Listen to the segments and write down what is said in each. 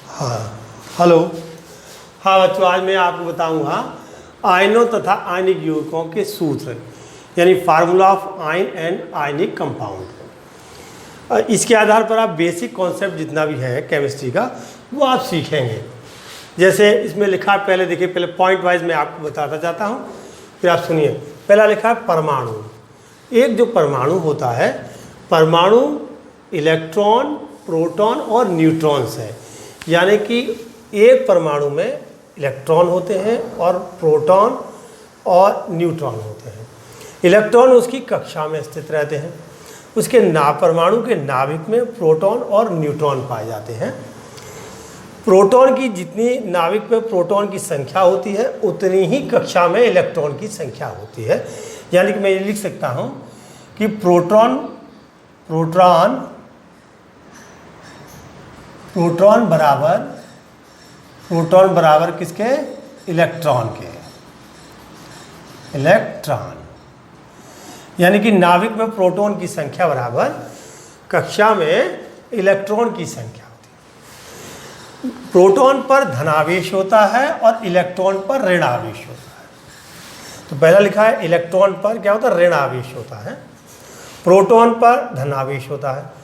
हाँ, हेलो। हाँ बच्चों, आज मैं आपको बताऊंगा आयनों तथा आयनिक यौगिकों के सूत्र, यानी formula of ion and ionic compound. इसके आधार पर आप बेसिक कॉन्सेप्ट जितना भी है केमिस्ट्री का वो आप सीखेंगे। जैसे इसमें लिखा है, पहले देखिए, पहले पॉइंट वाइज मैं आपको बताता जाता हूँ, फिर आप सुनिए। पहला लिखा है परमाणु। एक जो परमाणु होता है, परमाणु इलेक्ट्रॉन, प्रोटॉन और न्यूट्रॉन्स है। यानी कि एक परमाणु में इलेक्ट्रॉन होते हैं और प्रोटॉन और न्यूट्रॉन होते हैं। इलेक्ट्रॉन उसकी कक्षा में स्थित रहते हैं। उसके परमाणु के नाभिक में प्रोटॉन और न्यूट्रॉन पाए जाते हैं। प्रोटॉन की जितनी नाभिक में प्रोटॉन की संख्या होती है उतनी ही कक्षा में इलेक्ट्रॉन की संख्या होती है। यानी कि मैं ये लिख सकता हूँ कि प्रोटॉन बराबर किसके? इलेक्ट्रॉन के। इलेक्ट्रॉन यानी कि नाभिक में प्रोटॉन की संख्या बराबर कक्षा में इलेक्ट्रॉन की संख्या होती है। प्रोटॉन पर धनावेश होता है और इलेक्ट्रॉन पर ऋण आवेश होता है। तो पहला लिखा है इलेक्ट्रॉन पर क्या होता है? ऋण आवेश होता है। प्रोटॉन पर धनावेश होता है।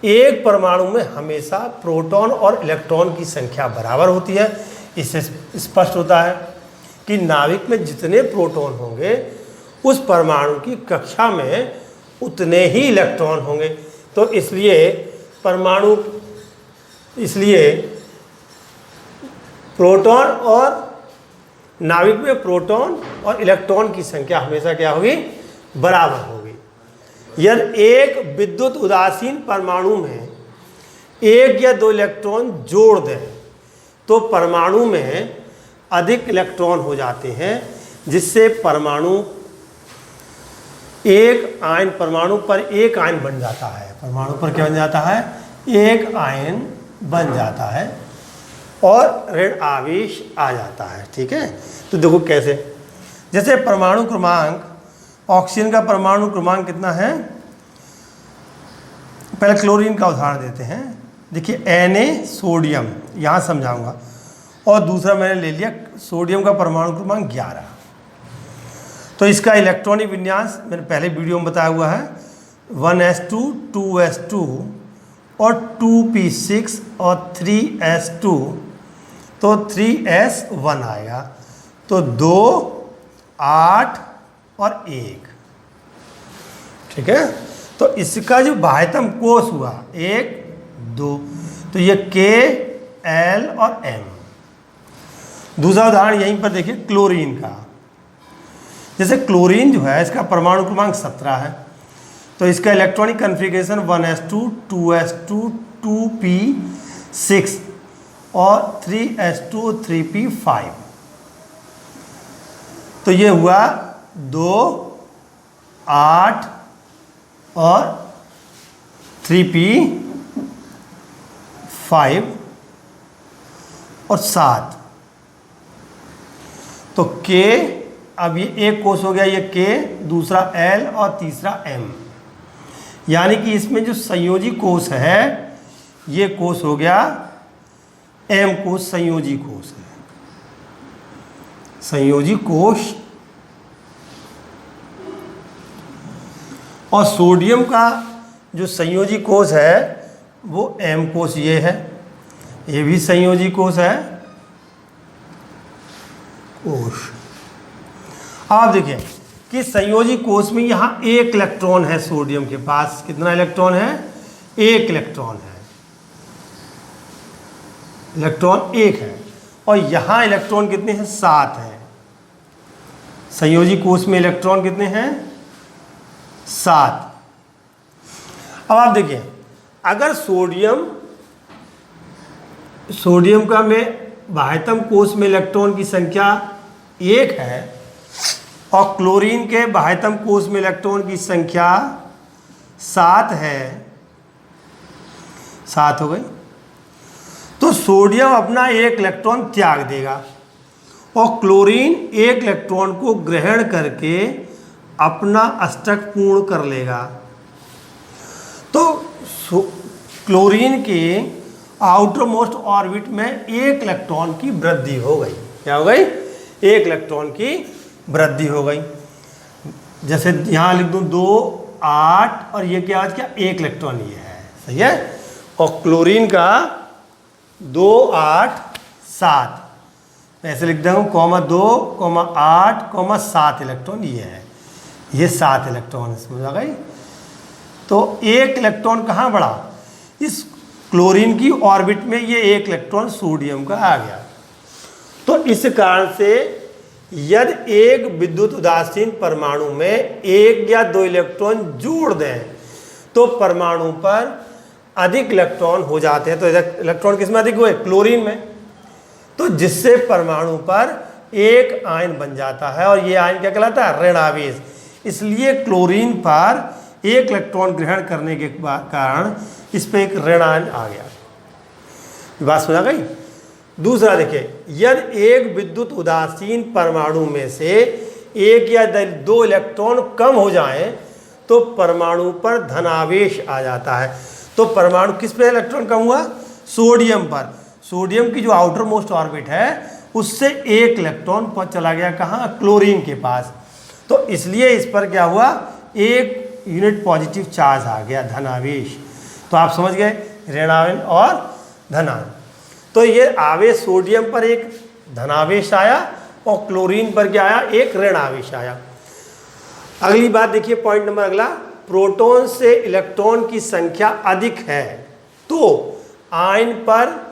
एक परमाणु में हमेशा प्रोटॉन और इलेक्ट्रॉन की संख्या बराबर होती है। इससे स्पष्ट होता है कि नाभिक में जितने प्रोटॉन होंगे उस परमाणु की कक्षा में उतने ही इलेक्ट्रॉन होंगे। तो इसलिए प्रोटॉन और नाभिक में प्रोटॉन और इलेक्ट्रॉन की संख्या हमेशा क्या होगी? बराबर होगी। यदि एक विद्युत उदासीन परमाणु में एक या दो इलेक्ट्रॉन जोड़ दें तो परमाणु में अधिक इलेक्ट्रॉन हो जाते हैं, जिससे परमाणु पर एक आयन बन जाता है। परमाणु पर क्या बन जाता है? एक आयन बन जाता है और ऋण आवेश आ जाता है। ठीक है, तो देखो कैसे। जैसे परमाणु क्रमांक, ऑक्सीजन का परमाणु क्रमांक कितना है? पहले क्लोरीन का उदाहरण देते हैं। देखिए Na सोडियम, यहाँ समझाऊंगा। और दूसरा मैंने ले लिया सोडियम का परमाणु क्रमांक 11। तो इसका इलेक्ट्रॉनिक विन्यास मैंने पहले वीडियो में बताया हुआ है, 1s2 2s2 और 2p6 और 3s2, तो 3s1 आएगा। तो 2, 8 और 1। ठीक है, तो इसका जो बाह्यतम कोष हुआ 1, 2, तो ये K, L और M। दूसरा उदाहरण यहीं पर देखिए क्लोरीन का। जैसे क्लोरीन जो है, इसका परमाणु क्रमांक 17 है। तो इसका electronic configuration 1s2 2s2 2p6 और 3s2 3p5। तो ये हुआ 2, 8 और 3p5 और 7। तो K, अब ये एक कोष हो गया, ये K, दूसरा L और तीसरा M। यानी कि इसमें जो संयोजी कोष है, ये कोष हो गया M कोष, संयोजी कोष है। संयोजी कोष। और सोडियम का जो संयोजी कोष है वो M कोष ये है। ये भी संयोजी कोष है। कोष। आप देखिए कि संयोजी कोष में यहाँ एक इलेक्ट्रॉन है। सोडियम के पास कितना इलेक्ट्रॉन है? एक इलेक्ट्रॉन है। इलेक्ट्रॉन एक है। और यहाँ इलेक्ट्रॉन कितने हैं? 7 हैं। संयोजी कोष में इलेक्ट्रॉन कितने हैं? 7। अब आप देखिए, अगर सोडियम का में बाह्यतम कोष में इलेक्ट्रॉन की संख्या 1 है और क्लोरीन के बाह्यतम कोष में इलेक्ट्रॉन की संख्या 7 है, 7 हो गई, तो सोडियम अपना एक इलेक्ट्रॉन त्याग देगा और क्लोरीन एक इलेक्ट्रॉन को ग्रहण करके अपना अष्टक पूर्ण कर लेगा। तो क्लोरीन के आउटर मोस्ट ऑर्बिट में एक इलेक्ट्रॉन की वृद्धि हो गई। क्या हो गई? एक इलेक्ट्रॉन की वृद्धि हो गई। जैसे यहाँ लिख दूँ 2 8 और ये क्या आज क्या एक इलेक्ट्रॉन ये है, सही है। और क्लोरीन का 2 8 7 ऐसे लिख दूँ, कॉमा 2 8 7 इलेक्ट्रॉन ये है, ये 7 इलेक्ट्रॉन समझ आ गई। तो एक इलेक्ट्रॉन कहाँ बढ़ा? इस क्लोरीन की ऑर्बिट में ये एक इलेक्ट्रॉन सोडियम का आ गया। तो इस कारण से यदि एक विद्युत उदासीन परमाणु में एक या दो इलेक्ट्रॉन जोड़ दें तो परमाणु पर अधिक इलेक्ट्रॉन हो जाते हैं। तो इलेक्ट्रॉन किस में अधिक हुए? क्लोरीन में। तो जिससे परमाणु पर एक आयन बन जाता है और ये आयन क्या कहलाता है? ऋण आवेश। इसलिए क्लोरीन पर एक इलेक्ट्रॉन ग्रहण करने के कारण इस पर एक ऋण आयन आ गया। बात समझ आ गई? दूसरा देखिए, यदि एक विद्युत उदासीन परमाणु में से एक या दो इलेक्ट्रॉन कम हो जाएं तो परमाणु पर धनावेश आ जाता है। तो परमाणु किस पे इलेक्ट्रॉन कम हुआ? सोडियम पर। सोडियम की जो आउटर मोस्ट ऑर्बिट है उससे एक इलेक्ट्रॉन चला गया कहाँ? क्लोरीन के पास। तो इसलिए इस पर क्या हुआ? एक यूनिट पॉजिटिव चार्ज आ गया, धनावेश। तो आप समझ गए, ऋणायन और धनायन। तो ये आवेश सोडियम पर एक धनावेश आया और क्लोरीन पर क्या आया? एक ऋण आवेश आया। अगली बात देखिए, पॉइंट नंबर अगला, प्रोटॉन से इलेक्ट्रॉन की संख्या अधिक है तो आयन पर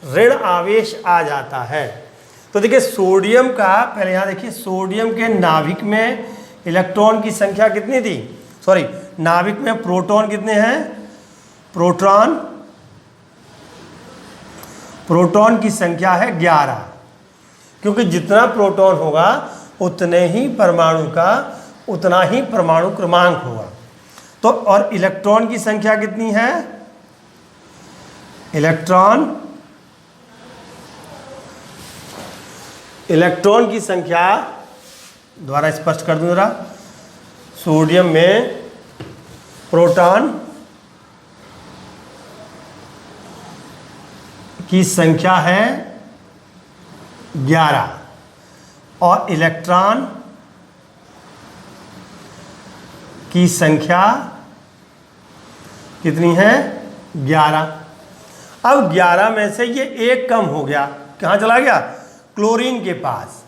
ऋण आवेश आ जाता है। तो देखिए सोडियम का, पहले यहाँ देखिए सोडियम के नाभिक में इलेक्ट्रॉन की संख्या कितनी थी? सॉरी, नाभिक में प्रोटॉन कितने हैं? प्रोटॉन की संख्या है 11, क्योंकि जितना प्रोटॉन होगा उतना ही परमाणु क्रमांक होगा। तो और इलेक्ट्रॉन की संख्या कितनी है? इलेक्ट्रॉन की संख्या द्वारा स्पष्ट कर दूं जरा। सोडियम में प्रोटॉन की संख्या है 11 और इलेक्ट्रॉन की संख्या कितनी है? 11। अब 11 में से ये एक कम हो गया, कहाँ चला गया? क्लोरीन के पास,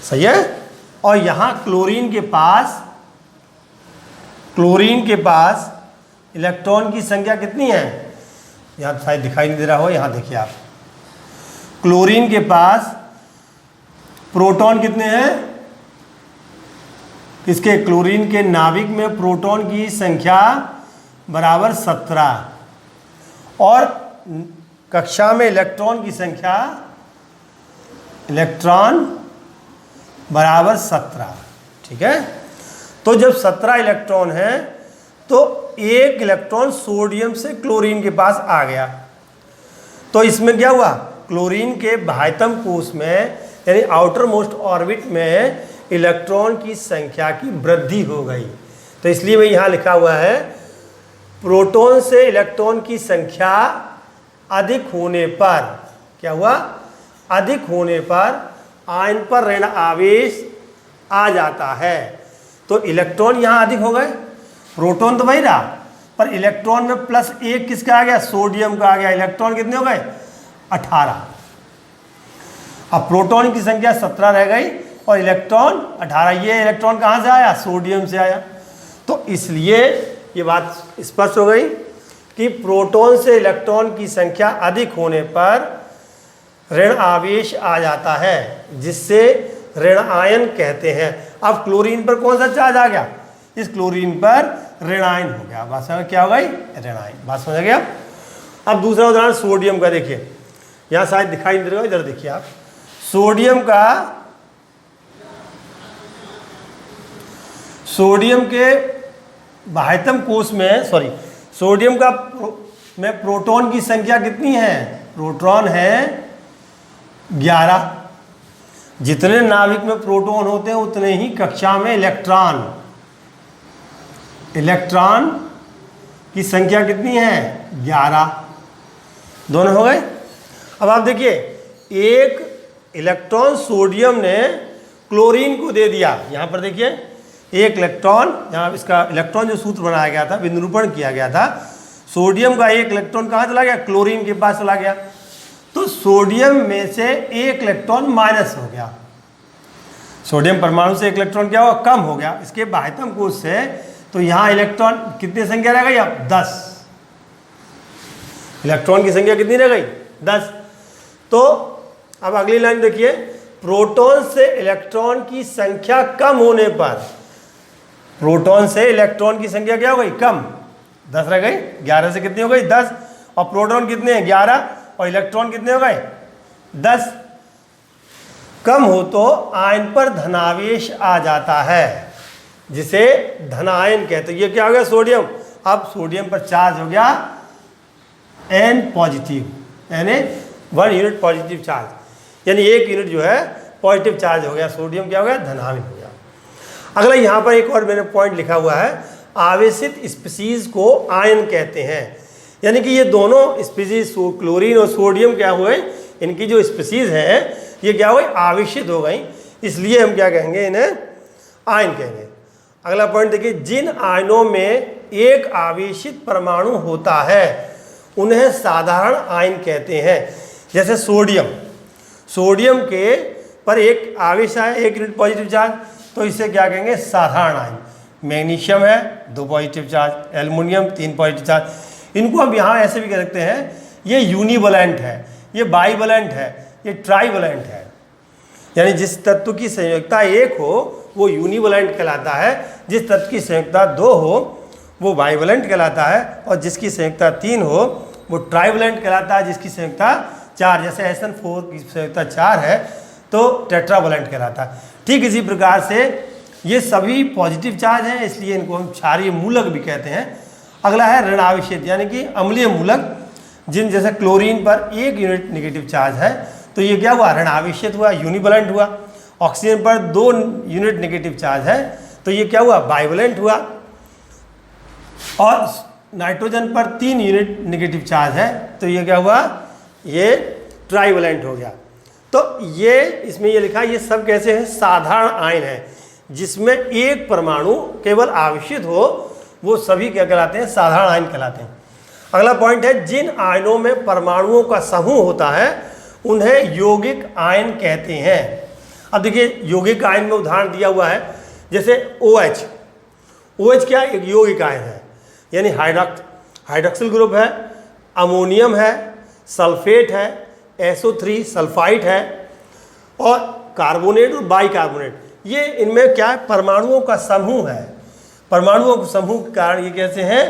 सही है। और यहाँ क्लोरीन के पास इलेक्ट्रॉन की संख्या कितनी है? यहाँ शायद दिखाई नहीं दे रहा हो, यहाँ देखिए आप, क्लोरीन के पास प्रोटॉन कितने हैं? किसके? क्लोरीन के नाभिक में प्रोटॉन की संख्या बराबर 17 और कक्षा में इलेक्ट्रॉन की संख्या बराबर 17, ठीक है। तो जब 17 इलेक्ट्रॉन है तो एक इलेक्ट्रॉन सोडियम से क्लोरीन के पास आ गया। तो इसमें क्या हुआ? क्लोरीन के बाह्यतम कोश में यानी आउटर मोस्ट ऑर्बिट में इलेक्ट्रॉन की संख्या की वृद्धि हो गई। तो इसलिए मैं यहाँ लिखा हुआ है, प्रोटॉन से इलेक्ट्रॉन की संख्या अधिक होने पर क्या हुआ? अधिक होने पर आयन पर ऋण आवेश आ जाता है। तो इलेक्ट्रॉन यहाँ अधिक हो गए, प्रोटॉन तो वही रहा पर इलेक्ट्रॉन में +1 किसका आ गया? सोडियम का आ गया। इलेक्ट्रॉन कितने हो गए? 18। अब प्रोटॉन की संख्या 17 रह गई और इलेक्ट्रॉन 18। ये इलेक्ट्रॉन कहाँ से आया? सोडियम से आया। तो इसलिए ये बात स्पष्ट हो गई कि प्रोटॉन से इलेक्ट्रॉन की संख्या अधिक होने पर ऋण आवेश आ जाता है, जिससे ऋण आयन कहते हैं। अब क्लोरीन पर कौन सा चार्ज आ गया? इस क्लोरीन पर ऋणायन हो गया। बात समझ क्या हो गई? ऋणायन। बात समझ गया? अब दूसरा उदाहरण सोडियम का देखिए, यहाँ शायद दिखाई नहीं दे रहा, इधर देखिए आप। सोडियम के बाह्यतम कोश में, सॉरी, सोडियम का में प्रोटॉन की संख्या कितनी है? प्रोटॉन है 11। जितने नाभिक में प्रोटॉन होते हैं उतने ही कक्षा में इलेक्ट्रॉन की संख्या कितनी है? 11। दोनों हो गए। अब आप देखिए, एक इलेक्ट्रॉन सोडियम ने क्लोरीन को दे दिया। यहाँ पर देखिए एक इलेक्ट्रॉन, यहाँ इसका इलेक्ट्रॉन जो सूत्र बनाया गया था, विनिरूपण किया गया था, सोडियम का एक इलेक्ट्रॉन कहाँ चला गया? क्लोरीन के पास चला गया। तो सोडियम में से एक इलेक्ट्रॉन माइनस हो गया, सोडियम परमाणु से एक इलेक्ट्रॉन क्या हुआ? कम हो गया इसके बाह्यतम कोश से। तो यहाँ इलेक्ट्रॉन कितनी संख्या रह गई? अब 10। इलेक्ट्रॉन की संख्या कितनी रह गई? 10। तो अब अगली लाइन देखिए, प्रोटॉन से इलेक्ट्रॉन की संख्या कम होने पर, प्रोटॉन से इलेक्ट्रॉन की संख्या क्या हो गई? कम, 10 रह गई, 11 से कितनी हो गई? 10। और प्रोटॉन कितने हैं? 11। और इलेक्ट्रॉन कितने हो गए? 10। कम हो तो आयन पर धनावेश आ जाता है, जिसे धनायन कहते हैं। ये क्या हो गया? सोडियम। अब सोडियम पर चार्ज हो गया N पॉजिटिव, यानी 1 यूनिट पॉजिटिव चार्ज, यानी 1 यूनिट जो है पॉजिटिव चार्ज हो गया। सोडियम क्या हो गया? धनायन हो गया। अगला यहाँ पर एक और मैंने पॉइंट लिखा हुआ है, आवेशित स्पीसीज को आयन कहते हैं। यानी कि ये दोनों स्पीसीज, क्लोरीन और सोडियम क्या हुए? इनकी जो स्पीसीज है ये क्या हुई? आवेशित हो गई, इसलिए हम क्या कहेंगे? इन्हें आयन कहेंगे। अगला पॉइंट देखिए, जिन आयनों में एक आवेशित परमाणु होता है उन्हें साधारण आयन कहते हैं। जैसे सोडियम, सोडियम के पर एक आवेश है, 1 यूनिट पॉजिटिव चार्ज, तो इसे क्या कहेंगे? साधारण आयन। मैग्नीशियम है 2 positive charge, aluminium 3 positive charge. इनको हम यहाँ ऐसे भी कह सकते हैं, ये यूनिवैलेंट है, ये बाइवैलेंट है, ये ट्राइवैलेंट है। यानी जिस तत्व की संयोजकता 1 हो वो यूनिवैलेंट कहलाता है, जिस तत्व की संयोजकता 2 हो वो बाइवैलेंट कहलाता है, और जिसकी संयोजकता 3 हो वो ट्राइवैलेंट कहलाता है, जिसकी संयोजकता 4, जैसे SN4 की संयोजकता 4 है तो टेट्रावैलेंट कहलाता है। ठीक इसी प्रकार से ये सभी पॉजिटिव चार्ज हैं, इसलिए इनको हम क्षारीय मूलक भी कहते हैं। अगला है ऋणावेशित, यानी कि अम्लीय मूलक, जिन जैसे क्लोरीन पर 1 यूनिट नेगेटिव चार्ज है तो ये क्या हुआ? ऋणावेशित हुआ, यूनिवैलेंट हुआ। ऑक्सीजन पर 2 यूनिट नेगेटिव चार्ज है तो ये क्या हुआ? बाइवैलेंट हुआ। और नाइट्रोजन पर 3 यूनिट नेगेटिव चार्ज है तो ये क्या हुआ? ये ट्राइवैलेंट हो गया। तो ये इसमें ये लिखा, ये सब कैसे हैं? साधारण आयन है, जिसमें एक परमाणु केवल आवेशित हो वो सभी क्या कहलाते हैं? साधारण आयन कहलाते हैं। अगला पॉइंट है, जिन आयनों में परमाणुओं का समूह होता है उन्हें यौगिक आयन कहते हैं। अब देखिए यौगिक आयन में उदाहरण दिया हुआ है, जैसे OH। OH क्या? एक यौगिक आयन है, यानी हाइड्रॉक्सिल ग्रुप है, अमोनियम है, सल्फेट है, SO3 सल्फाइड है, और कार्बोनेट और बाइकार्बोनेट, ये इनमें क्या है? परमाणुओं का समूह है। परमाणुओं के समूह के कारण ये कैसे हैं?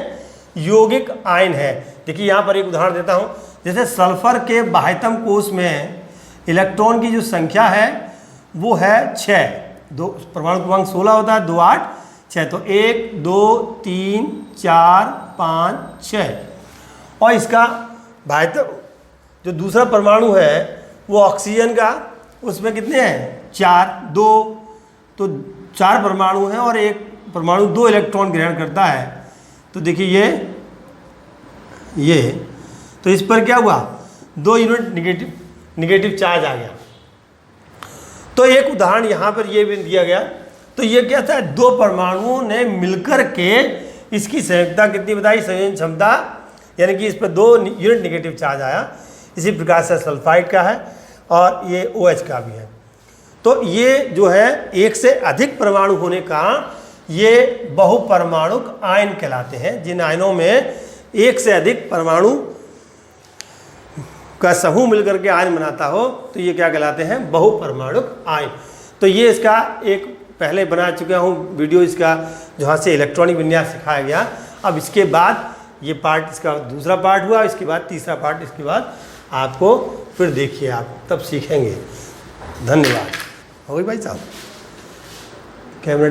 यौगिक आयन है। देखिए यहाँ पर एक उदाहरण देता हूँ, जैसे सल्फर के बाह्यतम कोश में इलेक्ट्रॉन की जो संख्या है वो है 6, दो परमाणु क्रमांक 16 होता है, 2, 8, 6, तो 1, 2, 3, 4, 5, 6। और इसका बाह्यतम जो दूसरा परमाणु है वो ऑक्सीजन का, उसमें कितने हैं? 4, 2, तो 4 परमाणु हैं और एक परमाणु 2 इलेक्ट्रॉन ग्रहण करता है। तो देखिए ये तो इस पर क्या हुआ? 2 यूनिट निगेटिव चार्ज आ गया। तो एक उदाहरण यहाँ पर ये भी दिया गया। तो ये क्या था? 2 परमाणुओं ने मिलकर के इसकी संयोजकता कितनी बताई? संयोजन क्षमता, यानी कि इस पर 2 यूनिट निगेटिव चार्ज आया। इसी प्रकार से सल्फाइड का है और ये OH का भी है। तो ये जो है एक से अधिक परमाणु होने का ये बहुपरमाणुक आयन कहलाते हैं। जिन आयनों में एक से अधिक परमाणु का समूह मिलकर के आयन बनाता हो तो ये क्या कहलाते हैं? बहुपरमाणुक आयन। तो ये इसका एक पहले बना चुका हूँ वीडियो, इसका जहाँ से इलेक्ट्रॉनिक विन्यास सिखाया गया। अब इसके बाद ये पार्ट, इसका दूसरा पार्ट हुआ, इसके बाद तीसरा पार्ट, इसके बाद आपको फिर देखिए, आप तब सीखेंगे। धन्यवाद। हो गई भाई साहब? कैमरा